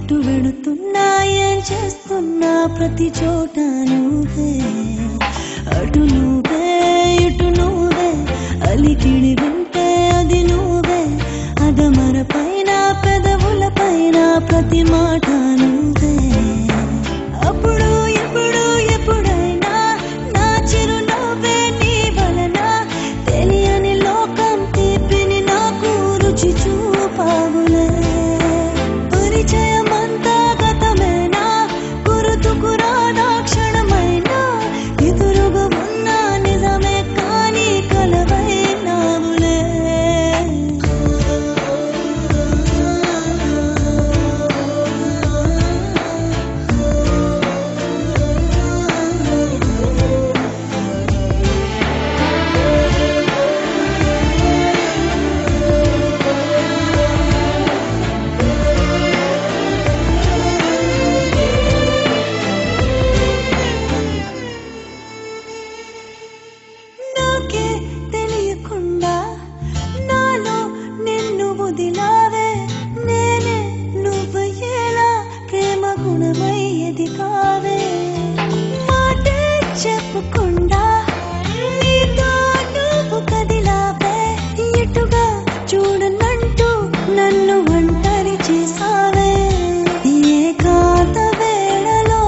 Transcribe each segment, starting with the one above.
ఎటు వెళుతున్నా ఏం చేస్తున్నా ప్రతి చోట నువ్వే అటు నువ్వే ఇటు నువ్వే అలికిడి వింటే అది నువ్వే అదమర పైన పెదవుల పైన ప్రతి మాట నువ్వే అప్పుడు ఎప్పుడు ఎప్పుడైనా నా చిరునవ్వే నీ వలన తెలియని లోకం తీపిని నాకు రుచి చూపావులే పరిచయమంతా గతమేనా గుర్తుకు రాదా క్షణమైనా ఎదురుగా ఉన్న నిజమే కానీ కలవైనావులే నాకే తెలియకుండా నాలో నిన్ను వదిలావే నేనే నువ్వు ఎలా ప్రేమ గుణమయ్యేది కావే మాటే చెప్పకుండా నీతో నువ్వు కదిలావే ఎటుగా చూడనంటూ నన్ను ఒంటరి చేసావే ఏకాంత వేళలో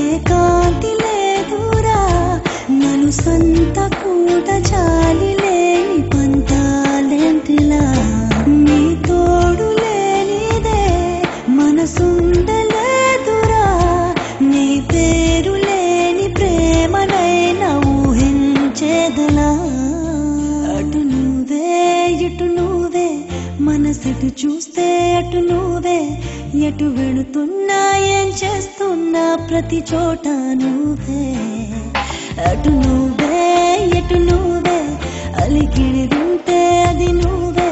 ఏకాంతి లేదురా నన్ను సంత కూడా చాలి లేని పంతాలెంటిలా నీ తోడు లేనిదే మనసుండలేదురా నీ పేరు లేని ప్రేమనైనా ఊహించేదలా అటు నువ్వే ఇటు నువ్వే మనసిటు చూస్తే అటు నువ్వే ఎటు వెళుతున్నా ఏం చేస్తున్నా ప్రతి చోట నువ్వే అటు నువ్వే ఎటు నువ్వే అలికిడి వింటే అది నువ్వే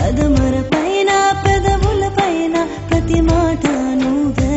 అదమర పైన పెదవుల పైన ప్రతి మాట నువ్వే